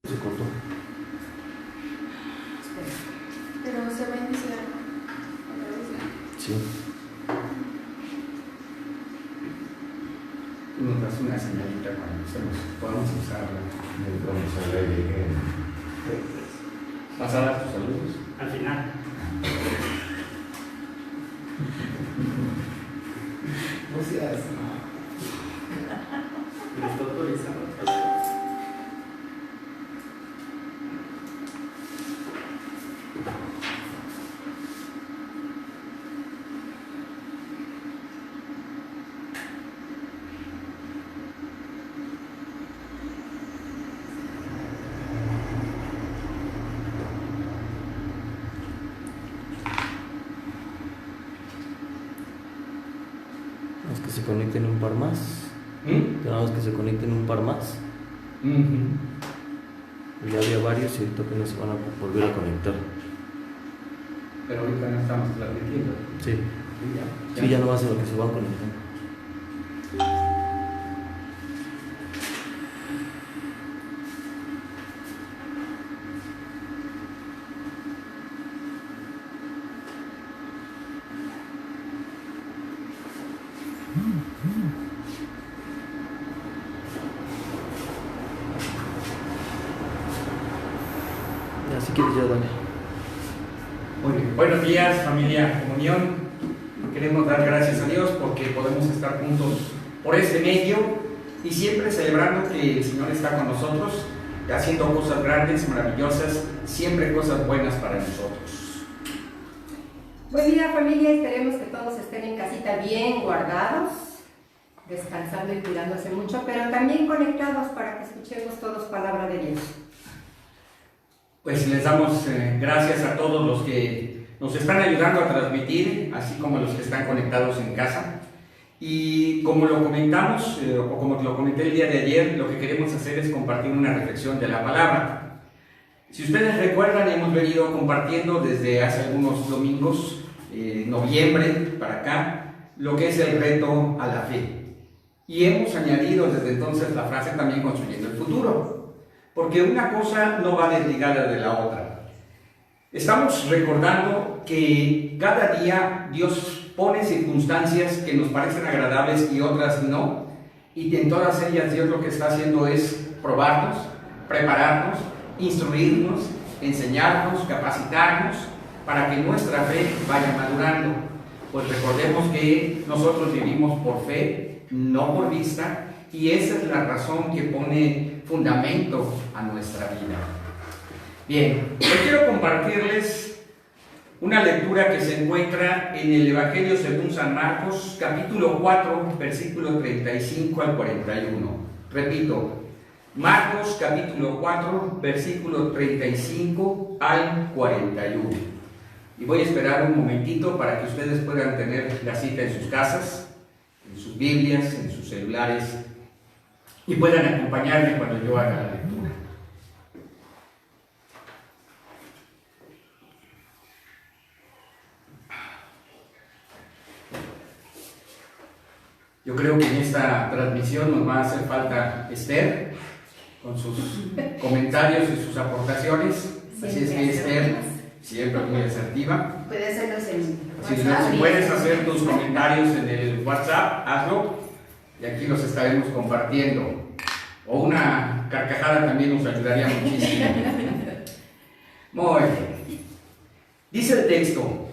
Se cortó. Pero se va a iniciar otra vez. Sí. Tú nos das una señalita cuando podamos usarla. Vamos a ver. ¿Vas a dar tus saludos? Al final. No seas. Me está autorizando. Tenemos que se conecten un par más. Tenemos que se conecten un par más. Ya había varios y ahorita apenas se van a volver a conectar. Pero ahorita no estamos transmitiendo. Sí. Sí, ya no va a ser lo que se van conectando. Ya, si quieres ya dale. Muy bien. Buenos días, familia Comunión. Queremos dar gracias a Dios porque podemos estar juntos por este medio y siempre celebrando que el Señor está con nosotros, haciendo cosas grandes, maravillosas, siempre cosas buenas para nosotros. Buen día, familia, esperemos que todos estén en casita bien guardados, descansando y cuidándose mucho, pero también conectados para que escuchemos todos palabra de Dios. Pues les damos gracias a todos los que nos están ayudando a transmitir, así como los que están conectados en casa. Y como lo comentamos, o como lo comenté el día de ayer, lo que queremos hacer es compartir una reflexión de la palabra. Si ustedes recuerdan, hemos venido compartiendo desde hace algunos domingos, noviembre para acá, lo que es el reto a la fe. Y hemos añadido desde entonces la frase también construyendo el futuro. Porque una cosa no va desligada de la otra. Estamos recordando que cada día Dios pone circunstancias que nos parecen agradables y otras no. Y en todas ellas Dios lo que está haciendo es probarnos, prepararnos, instruirnos, enseñarnos, capacitarnos para que nuestra fe vaya madurando. Pues recordemos que nosotros vivimos por fe, no por vista, y esa es la razón que pone fundamento a nuestra vida. Bien, hoy quiero compartirles una lectura que se encuentra en el Evangelio según San Marcos, capítulo 4, versículo 35 al 41. Repito, Marcos capítulo 4, versículo 35 al 41. Y voy a esperar un momentito para que ustedes puedan tener la cita en sus casas, en sus Biblias, en sus celulares, y puedan acompañarme cuando yo haga la lectura. Yo creo que en esta transmisión nos va a hacer falta Esther, con sus comentarios y sus aportaciones. Así es que Esther, siempre muy asertiva. Puede hacerlos en Si puedes hacer tus comentarios en el WhatsApp, hazlo. Y aquí los estaremos compartiendo. O una carcajada también nos ayudaría muchísimo. Muy bien. Dice el texto: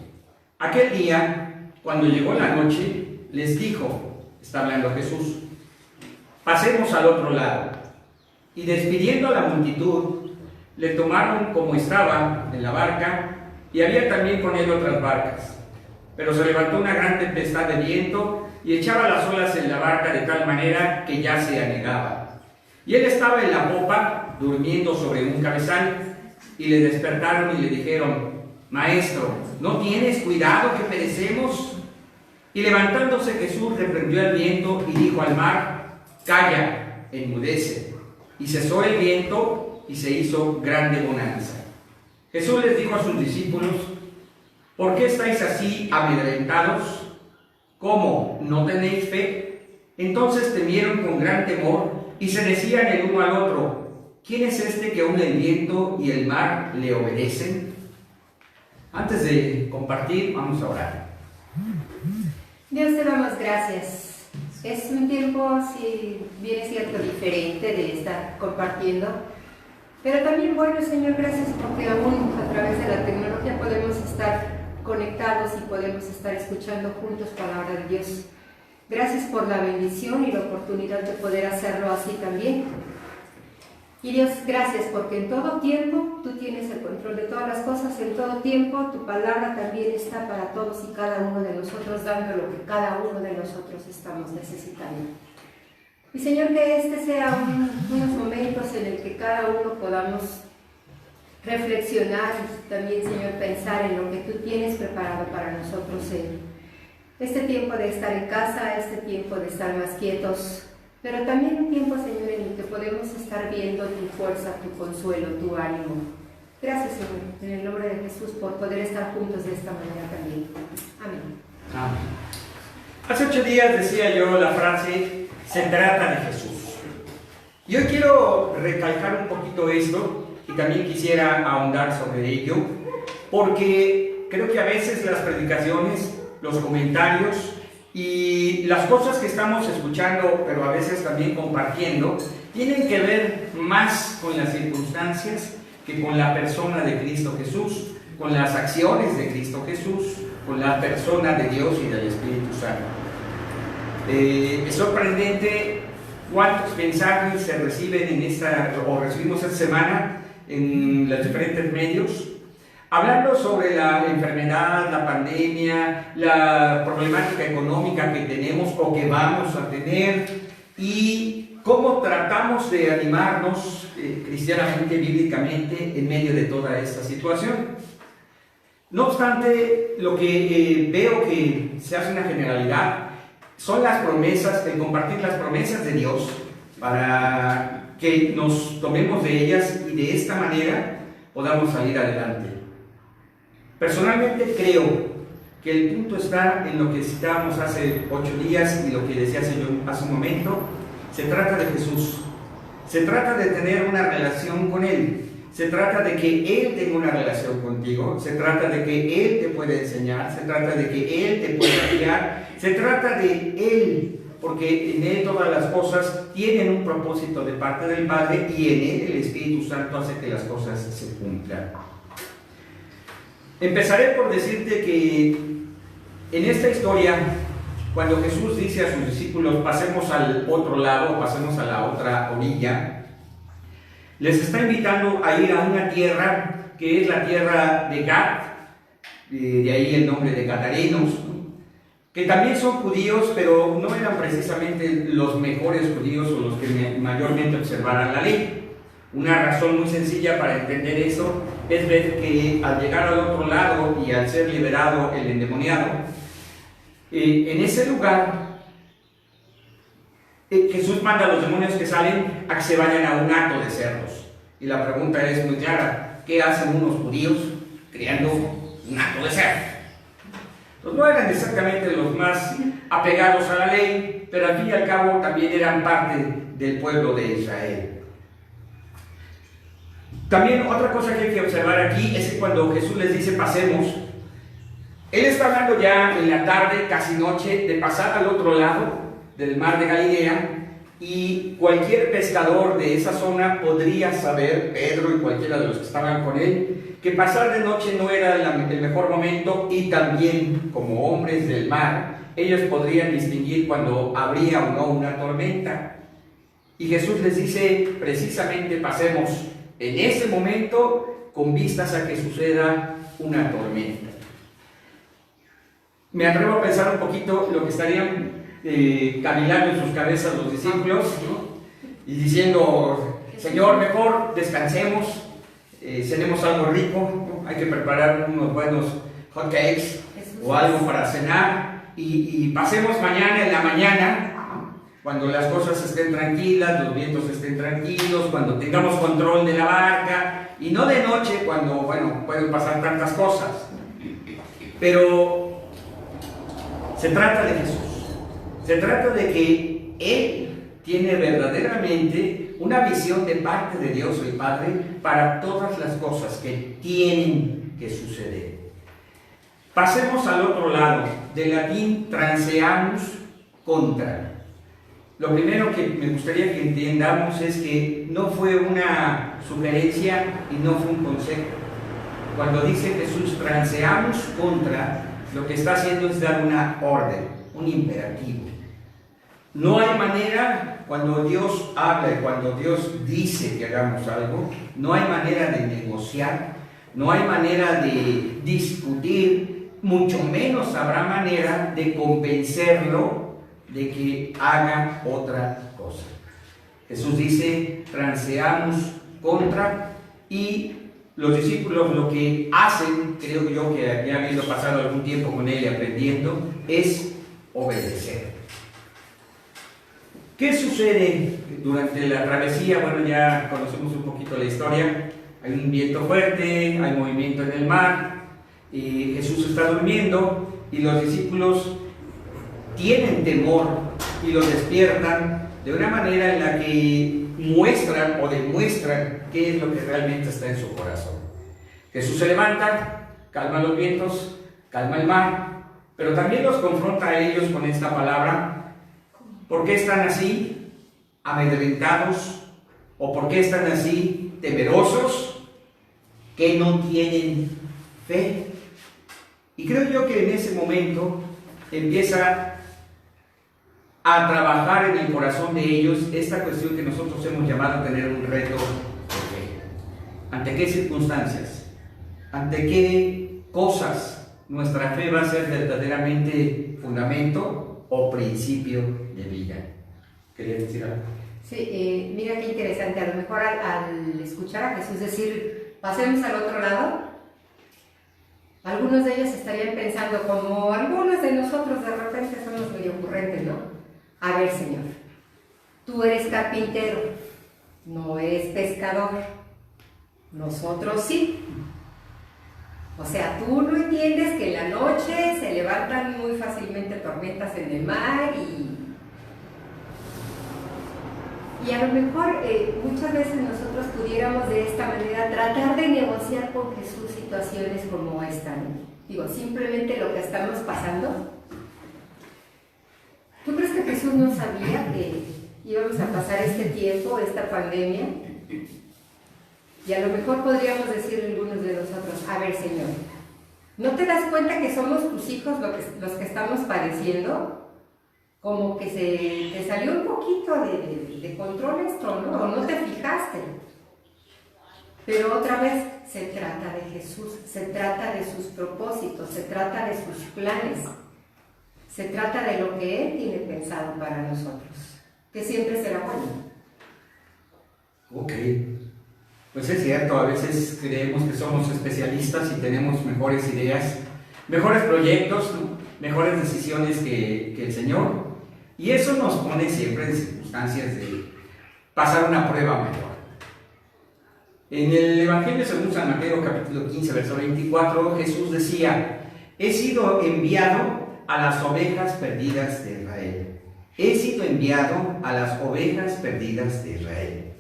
aquel día, cuando llegó la noche, les dijo, está hablando Jesús, pasemos al otro lado. Y despidiendo a la multitud, le tomaron como estaba en la barca, y había también con él otras barcas. Pero se levantó una gran tempestad de viento y echaba las olas en la barca de tal manera que ya se anegaba. Y él estaba en la popa, durmiendo sobre un cabezal, y le despertaron y le dijeron: Maestro, ¿no tienes cuidado que perecemos? Y levantándose Jesús reprendió al viento y dijo al mar: Calla, enmudece. Y cesó el viento y se hizo grande bonanza. Jesús les dijo a sus discípulos: ¿por qué estáis así amedrentados? ¿Cómo? ¿No tenéis fe? Entonces temieron con gran temor y se decían el uno al otro: ¿Quién es este que aún el viento y el mar le obedecen? Antes de compartir, vamos a orar. Dios, te damos gracias. Es un tiempo, si bien es cierto, diferente de estar compartiendo, pero también bueno, Señor, gracias porque aún a través de la tecnología podemos estar conectados y podemos estar escuchando juntos palabra de Dios. Gracias por la bendición y la oportunidad de poder hacerlo así también. Y Dios, gracias porque en todo tiempo tú tienes el control de todas las cosas, en todo tiempo tu palabra también está para todos y cada uno de nosotros, dando lo que cada uno de nosotros estamos necesitando. Y Señor, que este sea unos momentos en el que cada uno podamos reflexionar y también, Señor, pensar en lo que tú tienes preparado para nosotros en este tiempo de estar en casa, este tiempo de estar más quietos, pero también un tiempo, Señor, en el que podemos estar viendo tu fuerza, tu consuelo, tu ánimo. Gracias, Señor, en el nombre de Jesús, por poder estar juntos de esta manera también. Amén. Amén. Hace 8 días decía yo la frase, se trata de Jesús. Y hoy quiero recalcar un poquito esto, y también quisiera ahondar sobre ello, porque creo que a veces las predicaciones, los comentarios y las cosas que estamos escuchando, pero a veces también compartiendo, tienen que ver más con las circunstancias que con la persona de Cristo Jesús, con las acciones de Cristo Jesús, con la persona de Dios y del Espíritu Santo. Es sorprendente cuántos mensajes se reciben recibimos esta semana en los diferentes medios, hablando sobre la enfermedad, la pandemia, la problemática económica que tenemos o que vamos a tener y cómo tratamos de animarnos cristianamente, bíblicamente, en medio de toda esta situación. No obstante, lo que veo que se hace una generalidad son las promesas, el compartir las promesas de Dios para que nos tomemos de ellas y de esta manera podamos salir adelante. Personalmente creo que el punto está en lo que citábamos hace 8 días y lo que decía hace un momento. Se trata de Jesús, se trata de tener una relación con Él, se trata de que Él tenga una relación contigo, se trata de que Él te puede enseñar, se trata de que Él te puede guiar, se trata de Él, porque en Él todas las cosas tienen un propósito de parte del Padre y en Él el Espíritu Santo hace que las cosas se cumplan. Empezaré por decirte que en esta historia, cuando Jesús dice a sus discípulos, pasemos al otro lado, pasemos a la otra orilla, les está invitando a ir a una tierra que es la tierra de Gad, de ahí el nombre de Gadarenos, que también son judíos, pero no eran precisamente los mejores judíos o los que mayormente observaran la ley. Una razón muy sencilla para entender eso es ver que al llegar al otro lado y al ser liberado el endemoniado, en ese lugar Jesús manda a los demonios que salen a que se vayan a un hato de cerdos. Y la pregunta es muy clara: ¿qué hacen unos judíos criando un hato de cerdos? Pues no eran exactamente los más apegados a la ley, pero al fin y al cabo también eran parte del pueblo de Israel. También otra cosa que hay que observar aquí es que cuando Jesús les dice pasemos, Él está hablando ya en la tarde, casi noche, de pasar al otro lado del mar de Galilea, y cualquier pescador de esa zona podría saber, Pedro y cualquiera de los que estaban con él, que pasar de noche no era el mejor momento, y también como hombres del mar ellos podrían distinguir cuando habría o no una tormenta. Y Jesús les dice precisamente pasemos en ese momento con vistas a que suceda una tormenta. Me atrevo a pensar un poquito lo que estarían cavilando en sus cabezas los discípulos, ¿no? Y diciendo: Señor, mejor descansemos, cenemos algo rico, ¿no? Hay que preparar unos buenos hot cakes o algo para cenar y pasemos mañana en la mañana, cuando las cosas estén tranquilas, los vientos estén tranquilos, cuando tengamos control de la barca, y no de noche cuando, bueno, pueden pasar tantas cosas. Pero se trata de Jesús, se trata de que Él tiene verdaderamente una visión de parte de Dios el Padre para todas las cosas que tienen que suceder. Pasemos al otro lado, del latín transeamus contra. Lo primero que me gustaría que entendamos es que no fue una sugerencia y no fue un consejo. Cuando dice Jesús transeamus contra, lo que está haciendo es dar una orden, un imperativo. No hay manera, cuando Dios habla y cuando Dios dice que hagamos algo, no hay manera de negociar, no hay manera de discutir, mucho menos habrá manera de convencerlo de que haga otra cosa. Jesús dice, transeamus contra, y los discípulos lo que hacen, creo yo que ya habiendo pasado algún tiempo con él y aprendiendo, es obedecer. ¿Qué sucede durante la travesía? Bueno, ya conocemos un poquito la historia. Hay un viento fuerte, hay movimiento en el mar, y Jesús está durmiendo y los discípulos tienen temor y lo despiertan de una manera en la que muestran o demuestran qué es lo que realmente está en su corazón. Jesús se levanta, calma los vientos, calma el mar, pero también los confronta a ellos con esta palabra. ¿Por qué están así, amedrentados? ¿O por qué están así, temerosos, que no tienen fe? Y creo yo que en ese momento empieza a trabajar en el corazón de ellos esta cuestión que nosotros hemos llamado a tener un reto de fe. ¿Ante qué circunstancias? ¿Ante qué cosas nuestra fe va a ser verdaderamente fundamento o principio de vida? ¿Querías decir algo? Sí, mira qué interesante. A lo mejor al escuchar a Jesús decir, pasemos al otro lado, algunos de ellos estarían pensando, como algunos de nosotros de repente somos medio ocurrentes, ¿no? A ver, Señor, tú eres carpintero, no eres pescador, nosotros sí. O sea, tú no entiendes que en la noche se levantan muy fácilmente tormentas en el mar y a lo mejor muchas veces nosotros pudiéramos de esta manera tratar de negociar con Jesús situaciones como esta, ¿no? Digo, simplemente lo que estamos pasando. ¿Tú crees que Jesús no sabía que íbamos a pasar este tiempo, esta pandemia? Y a lo mejor podríamos decir algunos de nosotros, a ver, Señor, ¿no te das cuenta que somos tus hijos los que estamos padeciendo? Como que se te salió un poquito de control esto, ¿no? O no te fijaste. Pero otra vez se trata de Jesús, se trata de sus propósitos, se trata de sus planes. Se trata de lo que Él tiene pensado para nosotros, que siempre será bueno. Ok, pues es cierto, a veces creemos que somos especialistas y tenemos mejores ideas, mejores proyectos, ¿no? Mejores decisiones que el Señor, y eso nos pone siempre en circunstancias de pasar una prueba mejor. En el Evangelio según San Mateo, capítulo 15, verso 24, Jesús decía, he sido enviado a las ovejas perdidas de Israel. He sido enviado a las ovejas perdidas de Israel.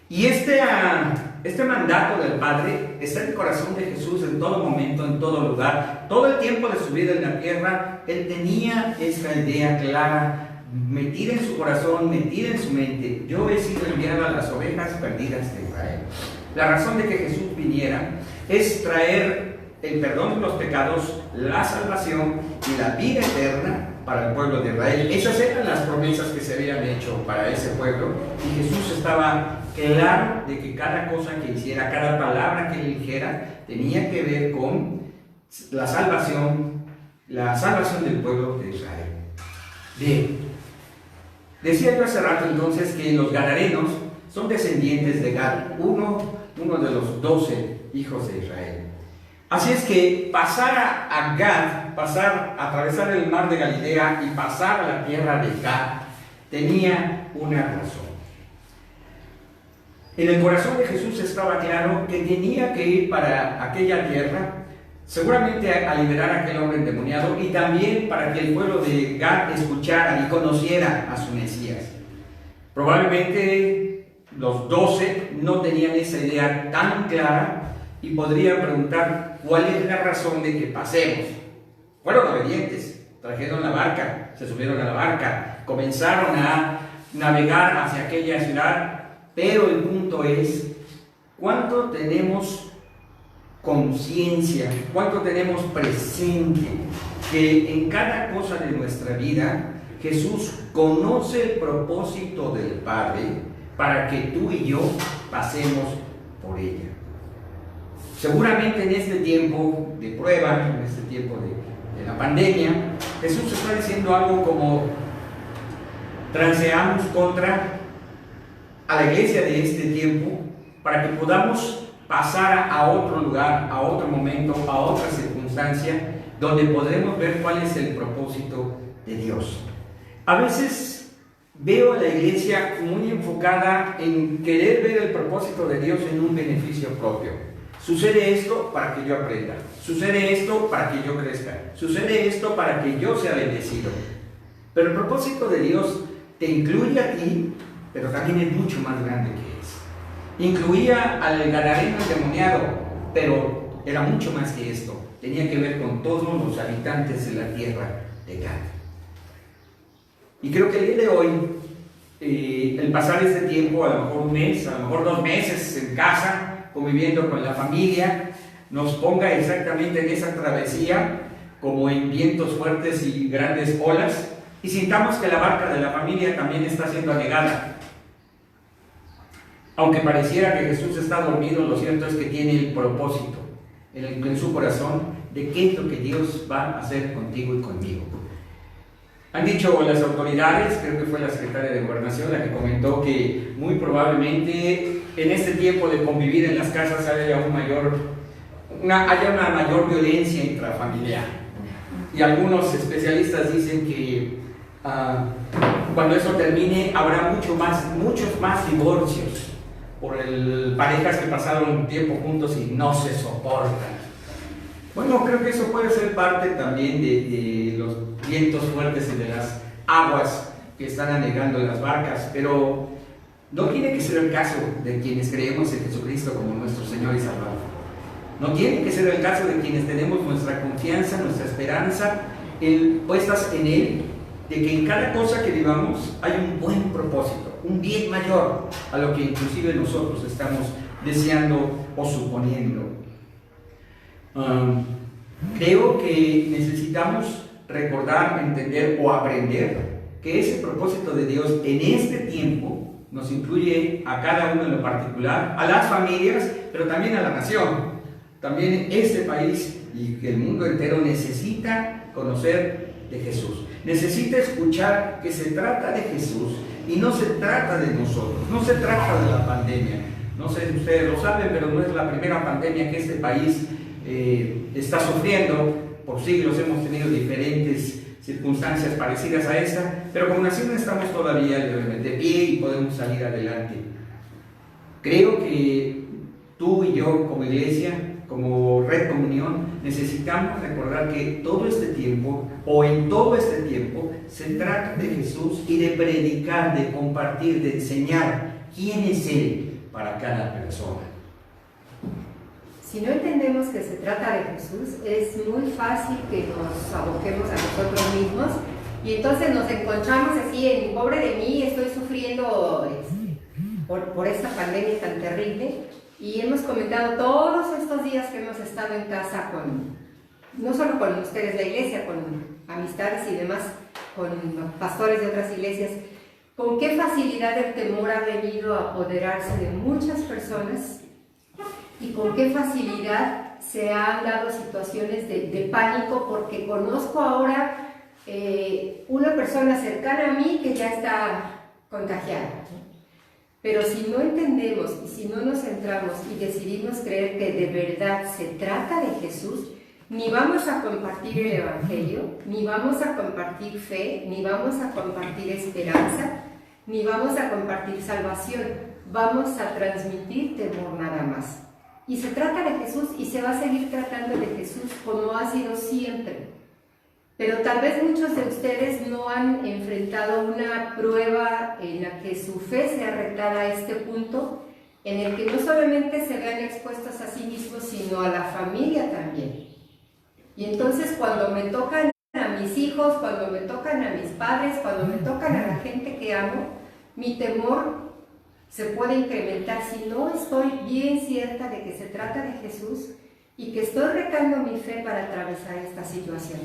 Y este mandato del Padre está en el corazón de Jesús en todo momento, en todo lugar. Todo el tiempo de su vida en la tierra, Él tenía esta idea clara, metida en su corazón, metida en su mente. Yo he sido enviado a las ovejas perdidas de Israel. La razón de que Jesús viniera es traer el perdón de los pecados, la salvación y la vida eterna para el pueblo de Israel. Esas eran las promesas que se habían hecho para ese pueblo, y Jesús estaba claro de que cada cosa que hiciera, cada palabra que él dijera, tenía que ver con la salvación del pueblo de Israel. Bien, decía yo hace rato entonces que los gadarenos son descendientes de Gad, uno de los 12 hijos de Israel. Así es que pasar a Gad, atravesar el mar de Galilea y pasar a la tierra de Gad, tenía una razón. En el corazón de Jesús estaba claro que tenía que ir para aquella tierra, seguramente a liberar a aquel hombre endemoniado, y también para que el pueblo de Gad escuchara y conociera a su Mesías. Probablemente los 12 no tenían esa idea tan clara y podrían preguntar cuál es la razón de que pasemos. Fueron obedientes, trajeron la barca, se subieron a la barca, comenzaron a navegar hacia aquella ciudad, pero el punto es, ¿cuánto tenemos conciencia, cuánto tenemos presente que en cada cosa de nuestra vida Jesús conoce el propósito del Padre para que tú y yo pasemos por ella? Seguramente en este tiempo de prueba, en este tiempo de la pandemia, Jesús está diciendo algo como: transeamos contra a la iglesia de este tiempo para que podamos pasar a otro lugar, a otro momento, a otra circunstancia, donde podremos ver cuál es el propósito de Dios. A veces veo a la iglesia muy enfocada en querer ver el propósito de Dios en un beneficio propio. Sucede esto para que yo aprenda, sucede esto para que yo crezca, sucede esto para que yo sea bendecido. Pero el propósito de Dios te incluye a ti, pero también es mucho más grande que eso. Incluía al gadareno endemoniado, pero era mucho más que esto. Tenía que ver con todos los habitantes de la tierra de Gad. Y creo que el día de hoy, el pasar este tiempo, a lo mejor un mes, a lo mejor 2 meses en casa, conviviendo con la familia, nos ponga exactamente en esa travesía, como en vientos fuertes y grandes olas, y sintamos que la barca de la familia también está siendo anegada. Aunque pareciera que Jesús está dormido, lo cierto es que tiene el propósito en su corazón de qué es lo que Dios va a hacer contigo y conmigo. Han dicho las autoridades, creo que fue la secretaria de Gobernación la que comentó que muy probablemente en este tiempo de convivir en las casas haya una mayor violencia intrafamiliar. Y algunos especialistas dicen que cuando eso termine habrá muchos más divorcios por parejas que pasaron tiempo juntos y no se soportan. Bueno, creo que eso puede ser parte también de los vientos fuertes y de las aguas que están anegando las barcas, pero no tiene que ser el caso de quienes creemos en Jesucristo como nuestro Señor y Salvador. No tiene que ser el caso de quienes tenemos nuestra confianza, nuestra esperanza puestas en Él, de que en cada cosa que vivamos hay un buen propósito, un bien mayor a lo que inclusive nosotros estamos deseando o suponiendo. Creo que necesitamos recordar, entender o aprender que ese propósito de Dios en este tiempo nos incluye a cada uno en lo particular, a las familias, pero también a la nación. También este país y el mundo entero necesita conocer de Jesús. Necesita escuchar que se trata de Jesús y no se trata de nosotros, no se trata de la pandemia. No sé si ustedes lo saben, pero no es la primera pandemia que este país está sufriendo. Por siglos hemos tenido diferentes circunstancias parecidas a esta, pero como nación estamos todavía de pie y podemos salir adelante. Creo que tú y yo como iglesia, como Red Comunión, necesitamos recordar que todo este tiempo, o en todo este tiempo, se trata de Jesús y de predicar, de compartir, de enseñar quién es Él para cada persona. Si no entendemos que se trata de Jesús, es muy fácil que nos aboquemos a nosotros mismos y entonces nos encontramos así en pobre de mí, estoy sufriendo por esta pandemia tan terrible. Y hemos comentado todos estos días que hemos estado en casa no solo con ustedes la iglesia, con amistades y demás, con pastores de otras iglesias, con qué facilidad el temor ha venido a apoderarse de muchas personas y con qué facilidad se han dado situaciones de pánico, porque conozco ahora una persona cercana a mí que ya está contagiada. Pero si no entendemos y si no nos centramos y decidimos creer que de verdad se trata de Jesús, ni vamos a compartir el Evangelio, ni vamos a compartir fe, ni vamos a compartir esperanza, ni vamos a compartir salvación. Vamos a transmitir temor nada más. Y se trata de Jesús y se va a seguir tratando de Jesús como ha sido siempre. Pero tal vez muchos de ustedes no han enfrentado una prueba en la que su fe sea retada a este punto, en el que no solamente se vean expuestos a sí mismos, sino a la familia también. Y entonces cuando me tocan a mis hijos, cuando me tocan a mis padres, cuando me tocan a la gente que amo, mi temor se puede incrementar si no estoy bien cierta de que se trata de Jesús y que estoy retando mi fe para atravesar esta situación.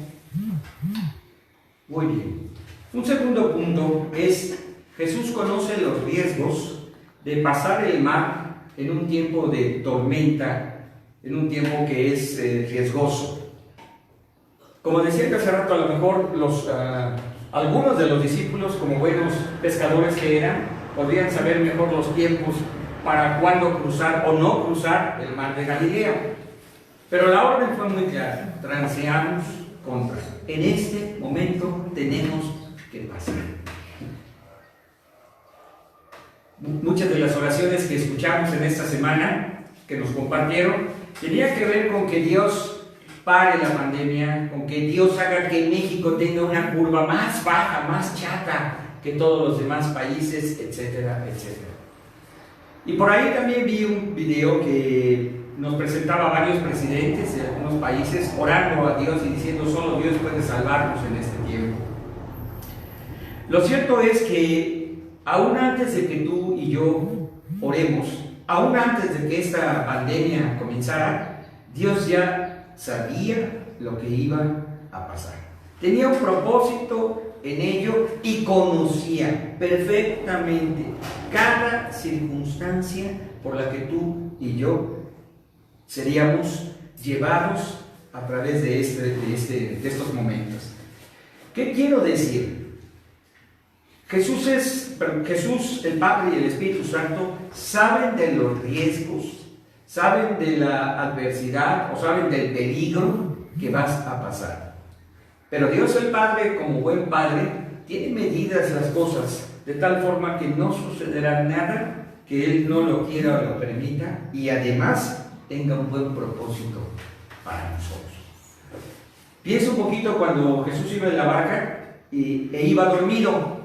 Muy bien. Un segundo punto es, Jesús conoce los riesgos de pasar el mar en un tiempo de tormenta, en un tiempo que es riesgoso. Como decía que hace rato, a lo mejor algunos de los discípulos, como buenos pescadores que eran, podrían saber mejor los tiempos para cuándo cruzar o no cruzar el mar de Galilea. Pero la orden fue muy clara: transeamos contra. En este momento tenemos que pasar. Muchas de las oraciones que escuchamos en esta semana, que nos compartieron, tenían que ver con que Dios pare la pandemia, con que Dios haga que México tenga una curva más baja, más chata que todos los demás países, etcétera, etcétera. Y por ahí también vi un video que nos presentaba a varios presidentes de algunos países orando a Dios y diciendo: solo Dios puede salvarnos en este tiempo. Lo cierto es que aún antes de que tú y yo oremos, aún antes de que esta pandemia comenzara, Dios ya sabía lo que iba a pasar. Tenía un propósito en ello y conocía perfectamente cada circunstancia por la que tú y yo seríamos llevados a través de estos momentos. ¿Qué quiero decir? Jesús, el Padre y el Espíritu Santo saben de los riesgos, saben de la adversidad o saben del peligro que vas a pasar. Pero Dios el Padre, como buen Padre, tiene medidas las cosas de tal forma que no sucederá nada que Él no lo quiera o lo permita, y además tenga un buen propósito para nosotros. Piensa un poquito cuando Jesús iba en la barca e iba dormido,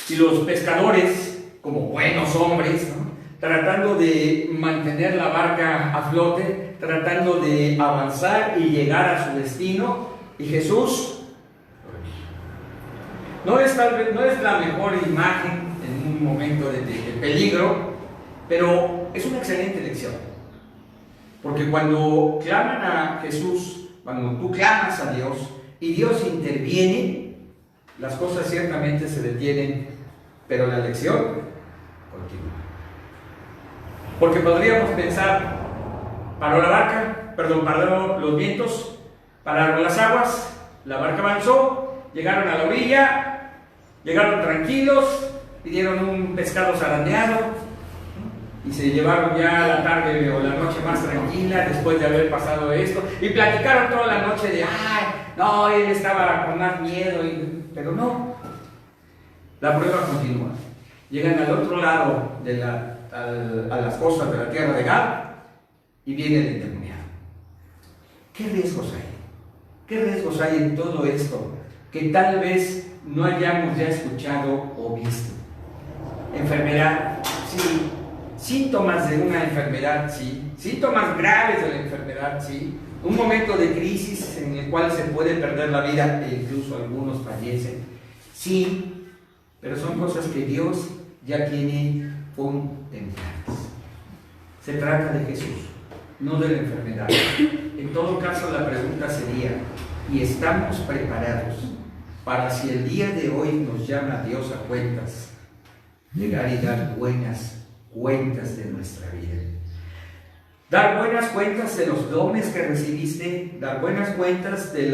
y los pescadores, como buenos hombres, ¿no?, tratando de mantener la barca a flote, tratando de avanzar y llegar a su destino, y Jesús no es la mejor imagen en un momento de peligro, pero es una excelente lección. Porque cuando claman a Jesús, cuando tú clamas a Dios y Dios interviene, las cosas ciertamente se detienen, pero la lección continúa. Porque podríamos pensar: paró la barca, pararon los vientos, pararon las aguas, la barca avanzó, llegaron a la orilla, llegaron tranquilos, pidieron un pescado zarandeado y se llevaron ya la tarde o la noche más tranquila después de haber pasado esto, y platicaron toda la noche de: ay, no, él estaba con más miedo, pero no, la prueba continúa. Llegan al otro lado a las costas de la tierra de Gad y viene el endemoniado. ¿Qué riesgos hay? ¿Qué riesgos hay en todo esto que tal vez no hayamos ya escuchado o visto? Enfermedad, sí. Síntomas de una enfermedad, sí. Síntomas graves de la enfermedad, sí. Un momento de crisis en el cual se puede perder la vida e incluso algunos fallecen, sí. Pero son cosas que Dios ya tiene contempladas. Se trata de Jesús, no de la enfermedad. En todo caso, la pregunta sería: ¿y estamos preparados para, si el día de hoy nos llama Dios a cuentas, llegar y dar buenas cuentas de nuestra vida? Dar buenas cuentas de los dones que recibiste, dar buenas cuentas de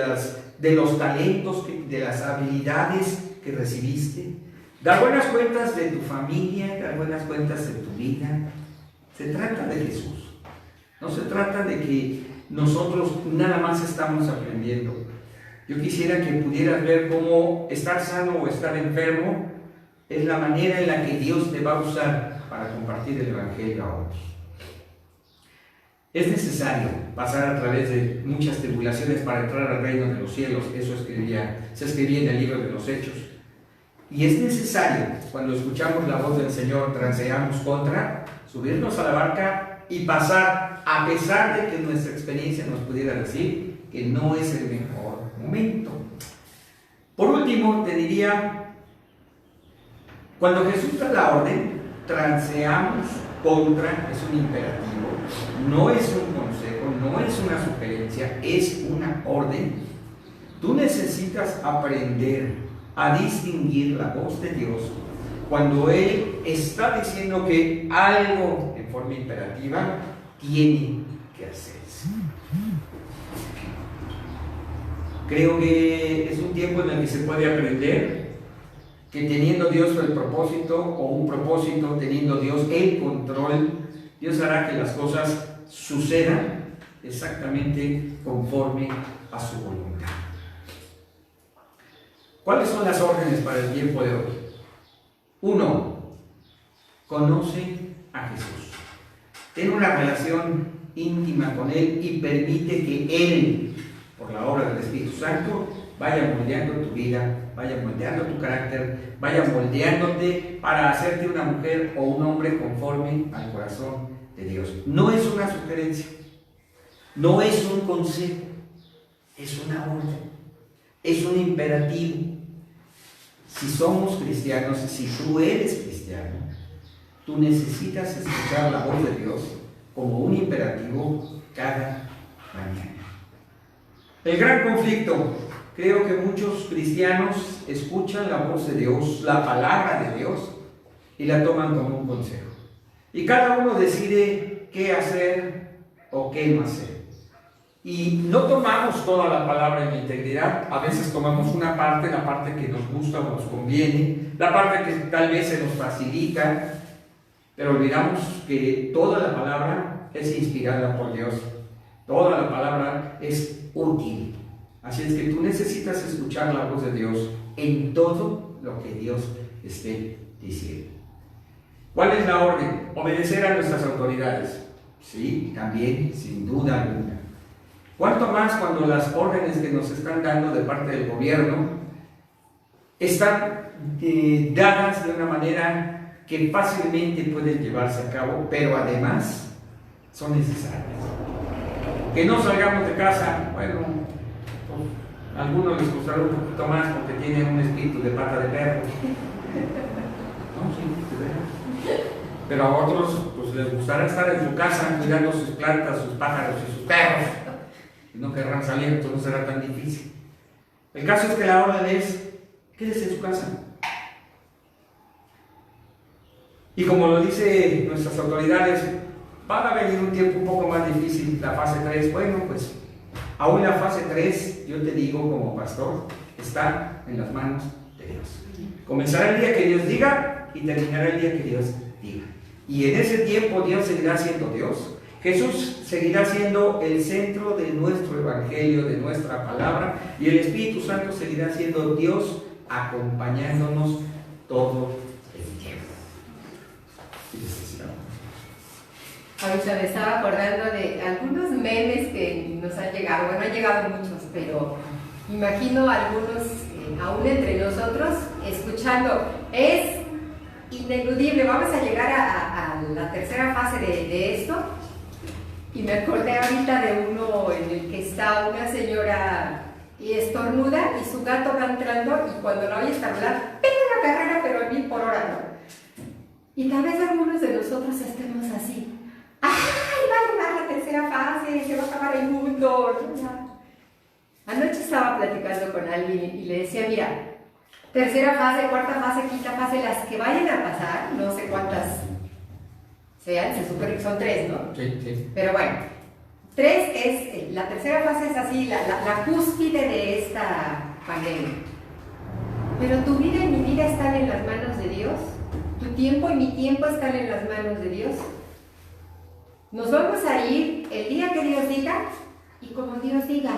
los talentos, de las habilidades que recibiste, dar buenas cuentas de tu familia, dar buenas cuentas de tu vida. Se trata de Jesús. No se trata de que nosotros nada más estamos aprendiendo. Yo quisiera que pudieras ver cómo estar sano o estar enfermo es la manera en la que Dios te va a usar para compartir el Evangelio a otros. Es necesario pasar a través de muchas tribulaciones para entrar al reino de los cielos. Eso se escribía en el libro de los Hechos. Y es necesario, cuando escuchamos la voz del Señor, transeamos contra, subirnos a la barca y pasar, a pesar de que nuestra experiencia nos pudiera decir que no es el mejor momento. Por último, te diría, cuando Jesús da la orden, transeamos contra, es un imperativo, no es un consejo, no es una sugerencia, es una orden. Tú necesitas aprender a distinguir la voz de Dios cuando Él está diciendo que algo en forma imperativa tiene que hacerse. Creo que es un tiempo en el que se puede aprender que teniendo Dios el propósito o un propósito, teniendo Dios el control, Dios hará que las cosas sucedan exactamente conforme a su voluntad. ¿Cuáles son las órdenes para el tiempo de hoy? 1. Conoce a Jesús. Ten una relación íntima con Él y permite que Él, por la obra del Espíritu Santo, vaya moldeando tu vida, vaya moldeando tu carácter, vaya moldeándote para hacerte una mujer o un hombre conforme al corazón de Dios. No es una sugerencia, no es un consejo, es una orden, es un imperativo. Si somos cristianos, si tú eres cristiano, tú necesitas escuchar la voz de Dios como un imperativo cada mañana. El gran conflicto. Creo que muchos cristianos escuchan la voz de Dios, la palabra de Dios, y la toman como un consejo. Y cada uno decide qué hacer o qué no hacer. Y no tomamos toda la palabra en integridad. A veces tomamos una parte, la parte que nos gusta o nos conviene, la parte que tal vez se nos facilita, pero olvidamos que toda la palabra es inspirada por Dios. Toda la palabra es útil. Así es que tú necesitas escuchar la voz de Dios en todo lo que Dios esté diciendo. ¿Cuál es la orden? Obedecer a nuestras autoridades. Sí, también, sin duda alguna. ¿Cuánto más cuando las órdenes que nos están dando de parte del gobierno están dadas de una manera que fácilmente pueden llevarse a cabo, pero además son necesarias? Que no salgamos de casa, bueno, a algunos les costará un poquito más porque tienen un espíritu de pata de perro. No, sí, de verdad. Pero a otros pues les gustará estar en su casa cuidando sus plantas, sus pájaros y sus perros. Y no querrán salir, entonces no será tan difícil. El caso es que la orden es, quédese en su casa. Y como lo dicen nuestras autoridades, va a venir un tiempo un poco más difícil, la fase 3. Bueno, pues aún la fase 3, yo te digo como pastor, está en las manos de Dios. Comenzará el día que Dios diga y terminará el día que Dios diga. Y en ese tiempo Dios seguirá siendo Dios. Jesús seguirá siendo el centro de nuestro evangelio, de nuestra palabra, y el Espíritu Santo seguirá siendo Dios acompañándonos todo el tiempo. Ahorita me estaba acordando de algunos memes que nos han llegado. Bueno, han llegado muchos, pero imagino algunos aún entre nosotros escuchando. Es ineludible, vamos a llegar a la tercera fase de esto. Y me acordé ahorita de uno en el que está una señora y estornuda y su gato va entrando y cuando la oye estornudar, pega la carrera pero a 1000 por hora, ¿no? Y tal vez algunos de nosotros estemos así. ¡Ay, va a llegar la tercera fase! ¡Se va a acabar el mundo! Anoche estaba platicando con alguien y le decía, mira, tercera fase, cuarta fase, quinta fase, las que vayan a pasar, no sé cuántas sean, se supone que son 3, ¿no? Sí, sí. Pero bueno, 3 es, la tercera fase es así, la cúspide de esta pandemia. Pero tu vida y mi vida están en las manos de Dios, tu tiempo y mi tiempo están en las manos de Dios. Nos vamos a ir el día que Dios diga y como Dios diga.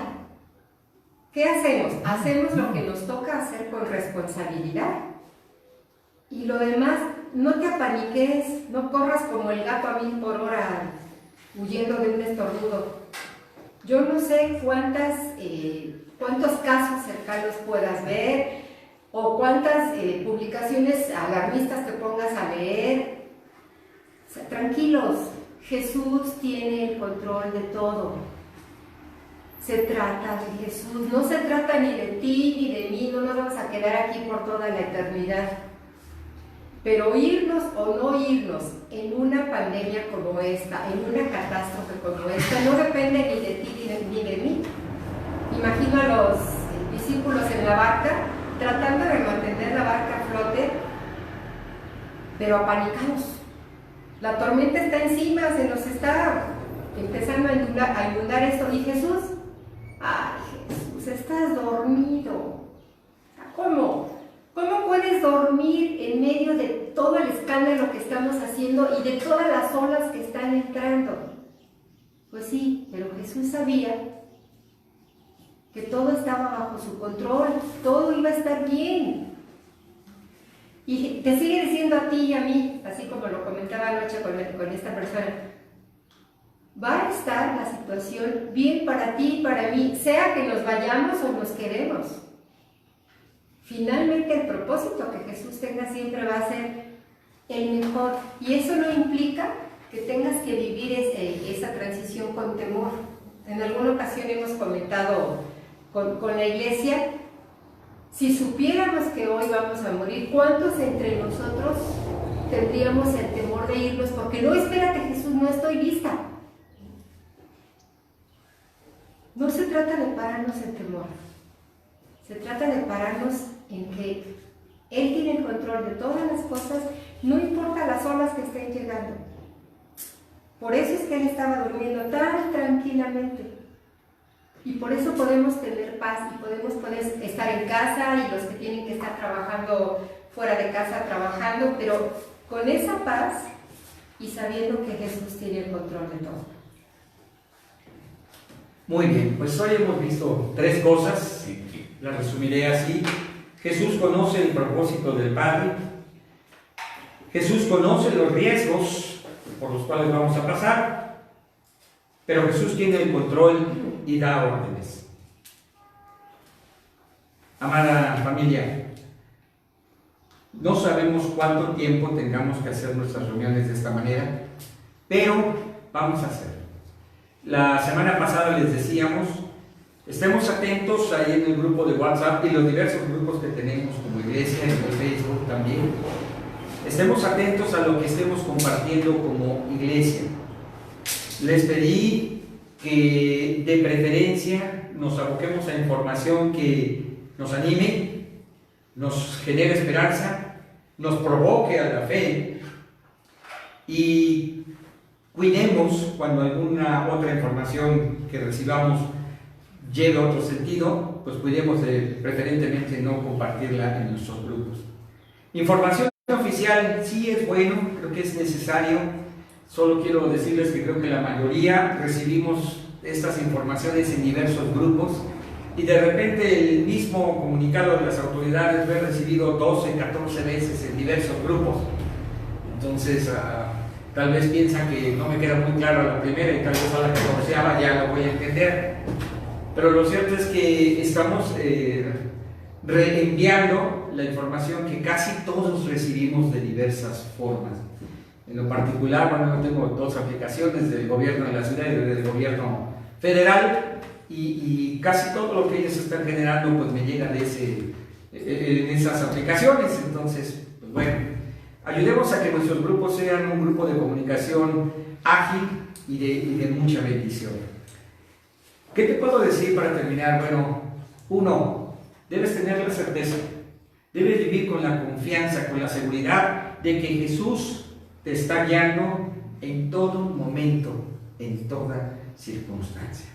¿Qué hacemos? Hacemos lo que nos toca hacer con responsabilidad. Y lo demás, no te apaniques, no corras como el gato a 1000 por hora huyendo de un estornudo. Yo no sé cuántos casos cercanos puedas ver o cuántas publicaciones alarmistas te pongas a leer. O sea, tranquilos, Jesús tiene el control de todo. Se trata de Jesús, no se trata ni de ti ni de mí, no nos vamos a quedar aquí por toda la eternidad. Pero irnos o no irnos en una pandemia como esta, en una catástrofe como esta, no depende ni de ti ni de mí. Imagino a los discípulos en la barca, tratando de mantener la barca a flote, pero apanicados. La tormenta está encima, se nos está empezando a inundar esto. Y Jesús, ay Jesús, estás dormido. ¿Cómo? ¿Cómo puedes dormir en medio de todo el escándalo que estamos haciendo y de todas las olas que están entrando? Pues sí, pero Jesús sabía que todo estaba bajo su control, todo iba a estar bien. Y te sigue diciendo a ti y a mí, así como lo comentaba anoche con esta persona, va a estar la situación bien para ti y para mí, sea que nos vayamos o nos quedemos. Finalmente el propósito que Jesús tenga siempre va a ser el mejor, y eso no implica que tengas que vivir esa transición con temor. En alguna ocasión hemos comentado con la iglesia, si supiéramos que hoy vamos a morir, ¿cuántos entre nosotros tendríamos el temor de irnos? Porque no, espérate Jesús, no estoy lista. No se trata de pararnos en temor, se trata de pararnos en que Él tiene el control de todas las cosas, no importa las olas que estén llegando. Por eso es que Él estaba durmiendo tan tranquilamente. Y por eso podemos tener paz y podemos estar en casa, y los que tienen que estar trabajando fuera de casa trabajando, pero con esa paz y sabiendo que Jesús tiene el control de todo. Muy bien, pues hoy hemos visto 3 cosas, las resumiré así. Jesús conoce el propósito del Padre, Jesús conoce los riesgos por los cuales vamos a pasar, pero Jesús tiene el control y da órdenes. Amada familia, no sabemos cuánto tiempo tengamos que hacer nuestras reuniones de esta manera, pero vamos a hacerlo. La semana pasada les decíamos, estemos atentos ahí en el grupo de WhatsApp y los diversos grupos que tenemos como iglesia, en el Facebook también. Estemos atentos a lo que estemos compartiendo como iglesia. Les pedí que de preferencia nos aboquemos a información que nos anime, nos genere esperanza, nos provoque a la fe, y cuidemos cuando alguna otra información que recibamos lleve a otro sentido, pues cuidemos de preferentemente no compartirla en nuestros grupos. Información oficial sí es bueno, creo que es necesario. Solo quiero decirles que creo que la mayoría recibimos estas informaciones en diversos grupos, y de repente el mismo comunicado de las autoridades lo he recibido 12, 14 veces en diversos grupos. Entonces, tal vez piensan que no me queda muy claro la primera y tal vez a la 14ª ya lo voy a entender. Pero lo cierto es que estamos reenviando la información que casi todos recibimos de diversas formas. En lo particular, bueno, yo tengo 2 aplicaciones del gobierno de la ciudad y del gobierno federal, y casi todo lo que ellos están generando pues me llega en esas aplicaciones. Entonces, pues bueno, ayudemos a que nuestros grupos sean un grupo de comunicación ágil y de mucha bendición. ¿Qué te puedo decir para terminar? Bueno, 1, debes tener la certeza, debes vivir con la confianza, con la seguridad de que Jesús te está guiando en todo momento, en toda circunstancia.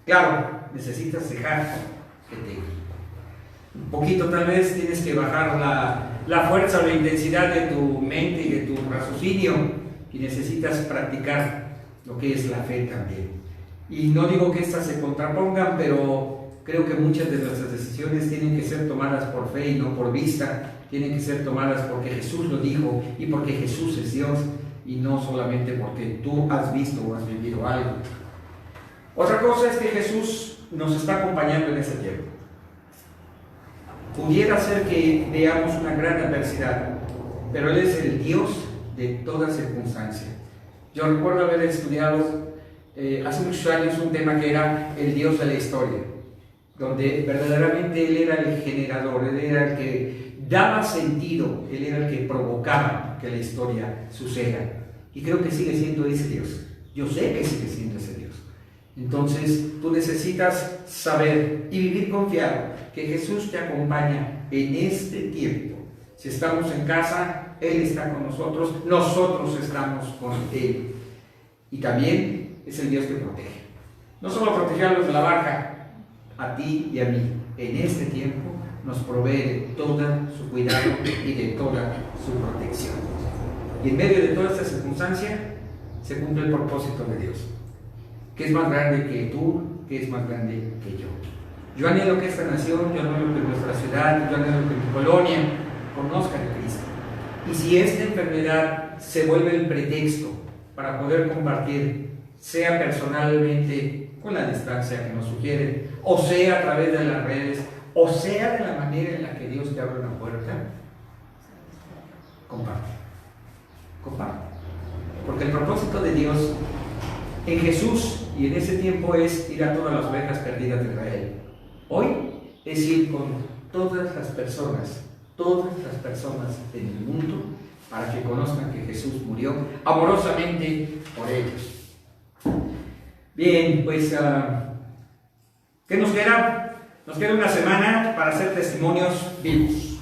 Claro, necesitas dejar que te guíe. Un poquito tal vez tienes que bajar la fuerza o la intensidad de tu mente y de tu raciocinio, y necesitas practicar lo que es la fe también. Y no digo que estas se contrapongan, pero creo que muchas de nuestras decisiones tienen que ser tomadas por fe y no por vista. Tienen que ser tomadas porque Jesús lo dijo y porque Jesús es Dios. y no solamente porque tú has visto o has vivido algo. Otra cosa es que Jesús nos está acompañando en este tiempo. Pudiera ser que veamos una gran adversidad, pero Él es el Dios de toda circunstancia. Yo recuerdo haber estudiado hace muchos años un tema que era el Dios de la historia, donde verdaderamente Él era el generador, Él era el que daba sentido, Él era el que provocaba que la historia suceda. Y creo que sigue siendo ese Dios. Yo sé que sigue siendo ese Dios. Entonces tú necesitas saber y vivir confiado que Jesús te acompaña en este tiempo. Si estamos en casa, Él está con nosotros, nosotros estamos con Él. Y también es el Dios que protege. No solo protegió a los de la barca, a ti y a mí. En este tiempo nos provee de toda su cuidado y de toda su protección. Y en medio de toda esta circunstancia se cumple el propósito de Dios, que es más grande que tú, que es más grande que yo. Yo anhelo que esta nación, yo anhelo que nuestra ciudad, yo anhelo que mi colonia conozcan a Cristo. Y si esta enfermedad se vuelve el pretexto para poder compartir, sea personalmente con la distancia que nos sugiere, o sea a través de las redes, o sea de la manera en la que Dios te abre una puerta, comparte. Comparte. Porque el propósito de Dios en Jesús y en ese tiempo es ir a todas las ovejas perdidas de Israel. Hoy es ir con todas las personas en el mundo para que conozcan que Jesús murió amorosamente por ellos. Bien, pues, ¿qué nos queda? Nos queda una semana para hacer testimonios vivos.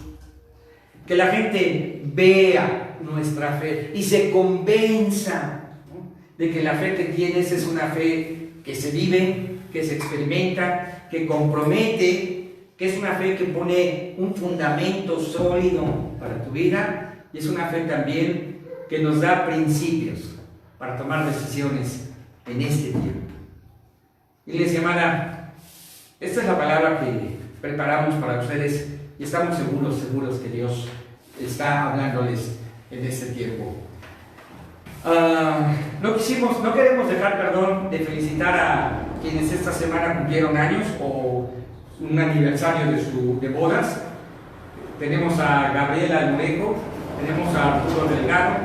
Que la gente vea nuestra fe y se convenza, ¿no?, de que la fe que tienes es una fe que se vive, que se experimenta, que compromete, que es una fe que pone un fundamento sólido para tu vida, y es una fe también que nos da principios para tomar decisiones en este tiempo. Iglesia amada, esta es la palabra que preparamos para ustedes y estamos seguros que Dios está hablándoles en este tiempo. No queremos dejar, de felicitar a quienes esta semana cumplieron años o un aniversario de bodas. Tenemos a Gabriela Almorejo, tenemos a Arturo Delgado,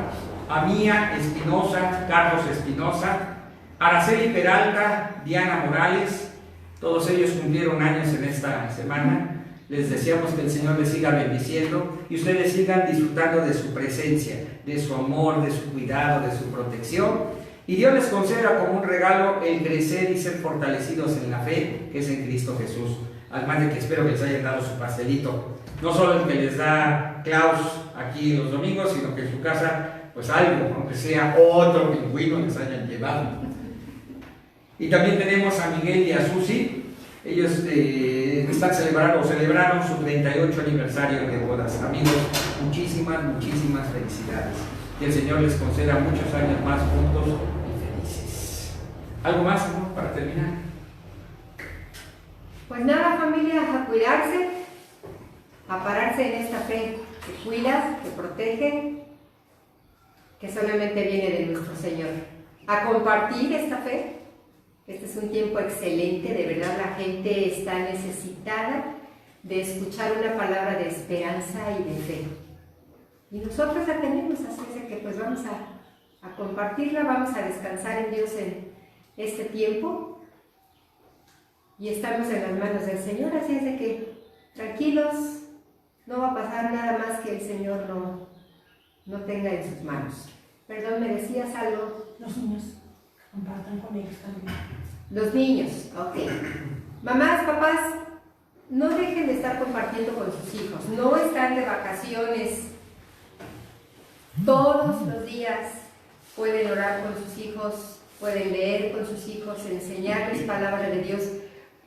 a Mía Espinosa, Carlos Espinosa, Araceli Peralta, Diana Morales. Todos ellos cumplieron años en esta semana. Les deseamos que el Señor les siga bendiciendo y ustedes sigan disfrutando de su presencia, de su amor, de su cuidado, de su protección. Y Dios les conceda como un regalo el crecer y ser fortalecidos en la fe que es en Cristo Jesús. Además de que espero que les hayan dado su pastelito. No solo el que les da Klaus aquí los domingos, sino que en su casa, pues algo, aunque sea otro pingüino, les hayan llevado. Y también tenemos a Miguel y a Susi. Ellos celebraron su 38 aniversario de bodas. Amigos, muchísimas felicidades. Que el Señor les conceda muchos años más juntos y felices. ¿Algo más, amor, para terminar? Pues nada, familia, a cuidarse, a pararse en esta fe que cuida, que protege, que solamente viene de nuestro Señor. A compartir esta fe. Este es un tiempo excelente, de verdad la gente está necesitada de escuchar una palabra de esperanza y de fe. Y nosotros la tenemos, así es de que pues vamos a compartirla, vamos a descansar en Dios en este tiempo. Y estamos en las manos del Señor, así es de que tranquilos, no va a pasar nada más que el Señor no tenga en sus manos. Perdón, ¿me decías algo? Los niños compartan con ellos también. Los niños, ok. Mamás, papás, no dejen de estar compartiendo con sus hijos, no están de vacaciones. Todos los días pueden orar con sus hijos, pueden leer con sus hijos, enseñarles palabra de Dios,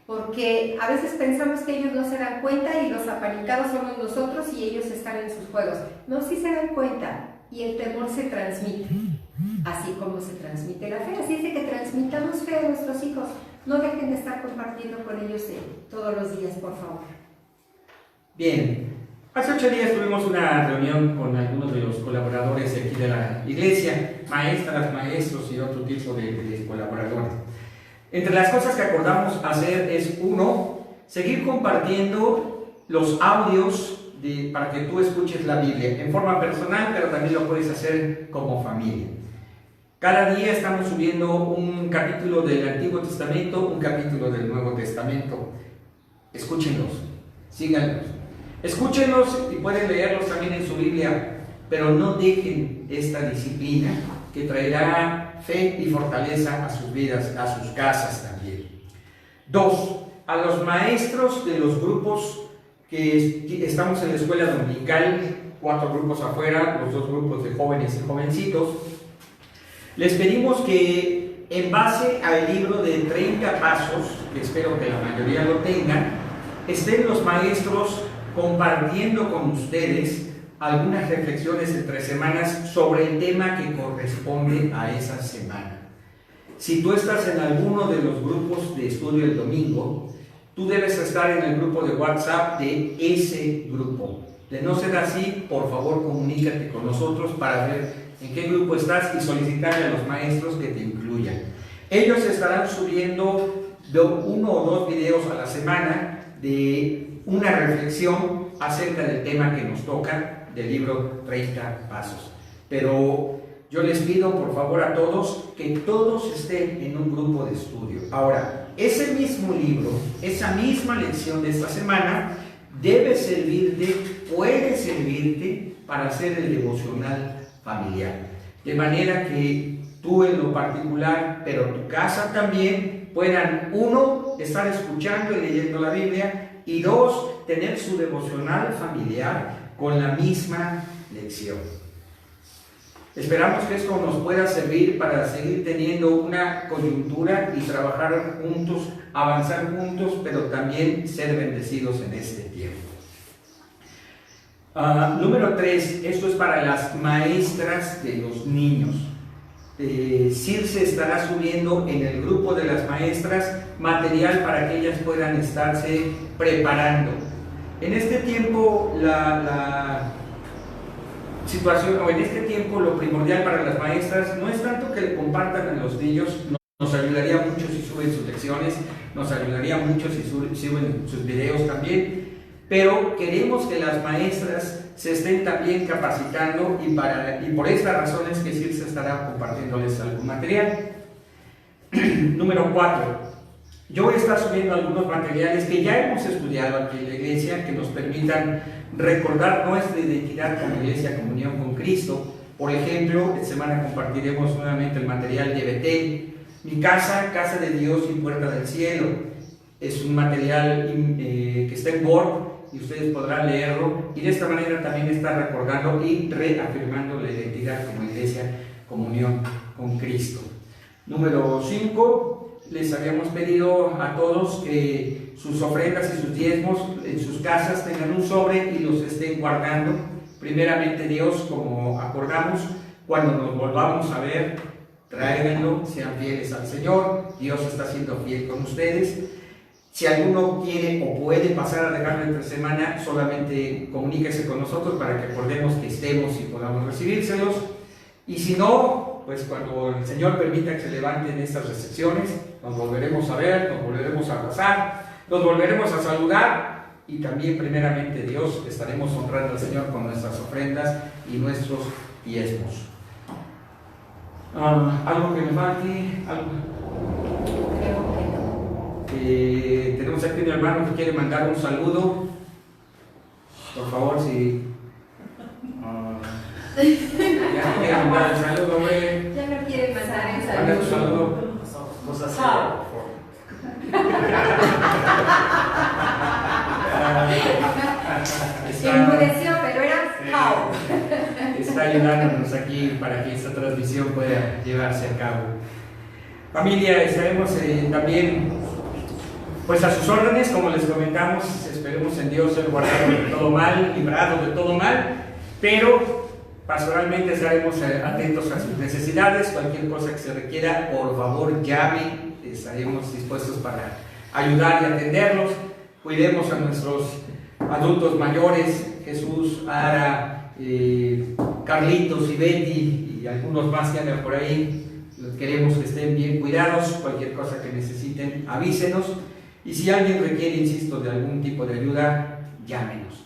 porque a veces pensamos que ellos no se dan cuenta y los apanicados somos nosotros y ellos están en sus juegos. No, sí se dan cuenta y el temor se transmite, así como se transmite la fe. Así es de que transmitamos fe a nuestros hijos. No dejen de estar compartiendo con ellos todos los días, por favor. Bien, Hace 8 días tuvimos una reunión con algunos de los colaboradores de aquí de la iglesia, maestras, maestros y otro tipo de colaboradores. Entre las cosas que acordamos hacer es, uno, seguir compartiendo los audios para que tú escuches la Biblia en forma personal, pero también lo puedes hacer como familia. Cada día estamos subiendo un capítulo del Antiguo Testamento, un capítulo del Nuevo Testamento. Escúchenlos, síganlos. Escúchenlos y pueden leerlos también en su Biblia, pero no dejen esta disciplina que traerá fe y fortaleza a sus vidas, a sus casas también. 2. A los maestros de los grupos que estamos en la escuela dominical, 4 grupos afuera, los 2 grupos de jóvenes y jovencitos, les pedimos que en base al libro de 30 pasos, que espero que la mayoría lo tengan, estén los maestros compartiendo con ustedes algunas reflexiones entre semanas sobre el tema que corresponde a esa semana. Si tú estás en alguno de los grupos de estudio el domingo, tú debes estar en el grupo de WhatsApp de ese grupo. De no ser así, por favor comunícate con nosotros para ver en qué grupo estás y solicitarle a los maestros que te incluyan. Ellos estarán subiendo 1 o 2 videos a la semana de una reflexión acerca del tema que nos toca del libro 30 Pasos. Pero yo les pido por favor a todos que todos estén en un grupo de estudio. Ahora, ese mismo libro, esa misma lección de esta semana debe servirte, puede servirte para hacer el devocional familiar. De manera que tú en lo particular, pero tu casa también, puedan, 1, estar escuchando y leyendo la Biblia, y 2, tener su devocional familiar con la misma lección. Esperamos que esto nos pueda servir para seguir teniendo una coyuntura y trabajar juntos, avanzar juntos, pero también ser bendecidos en este tiempo. Número 3, esto es para las maestras de los niños. Circe estará subiendo en el grupo de las maestras material para que ellas puedan estarse preparando. En este tiempo la situación, o en este tiempo lo primordial para las maestras no es tanto que le compartan a los niños, nos ayudaría mucho si suben sus lecciones, nos ayudaría mucho si suben sus videos también, pero queremos que las maestras se estén también capacitando y por estas razones que sí se estará compartiéndoles algún material. Número 4. Yo voy a estar subiendo algunos materiales que ya hemos estudiado aquí en la iglesia que nos permitan recordar nuestra identidad como Iglesia Comunión con Cristo. Por ejemplo, esta semana compartiremos nuevamente el material de Betel, Mi casa, casa de Dios y puerta del cielo. Es un material que está en Word y ustedes podrán leerlo, y de esta manera también está recordando y reafirmando la identidad como Iglesia Comunión con Cristo. Número 5, les habíamos pedido a todos que sus ofrendas y sus diezmos en sus casas tengan un sobre y los estén guardando. Primeramente Dios, como acordamos, cuando nos volvamos a ver, tráiganlo, sean fieles al Señor. Dios está siendo fiel con ustedes. Si alguno quiere o puede pasar a dejarlo entre semana, solamente comuníquese con nosotros para que acordemos que estemos y podamos recibírselos. Y si no, pues cuando el Señor permita que se levanten estas recepciones, nos volveremos a ver, nos volveremos a abrazar, nos volveremos a saludar, y también primeramente Dios estaremos honrando al Señor con nuestras ofrendas y nuestros diezmos. ¿Algo que me falte? ¿Algo? Tenemos aquí un hermano que quiere mandar un saludo. Por favor, si ya no quiere mandar el saludo, hombre. Ya no quiere mandar el Manda un saludo. Cosas Enmudeció, pero era how. Está ayudándonos aquí para que esta transmisión pueda llevarse a cabo. Familia, estaremos también pues a sus órdenes, como les comentamos. Esperemos en Dios ser guardado de todo mal, librado de todo mal, pero pastoralmente estaremos atentos a sus necesidades. Cualquier cosa que se requiera, por favor llame, estaremos dispuestos para ayudar y atenderlos. Cuidemos a nuestros adultos mayores, Jesús, Ara, Carlitos y Betty y algunos más que andan por ahí. Queremos que estén bien cuidados. Cualquier cosa que necesiten, avísenos. Y si alguien requiere, insisto, de algún tipo de ayuda, llámenos.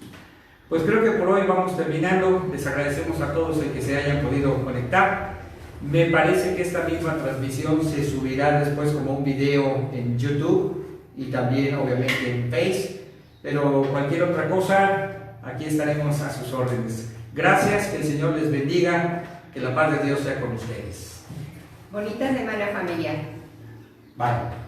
Pues creo que por hoy vamos terminando. Les agradecemos a todos el que se hayan podido conectar. Me parece que esta misma transmisión se subirá después como un video en YouTube y también obviamente en Face. Pero cualquier otra cosa, aquí estaremos a sus órdenes. Gracias, que el Señor les bendiga, que la paz de Dios sea con ustedes. Bonita semana familiar. Bye.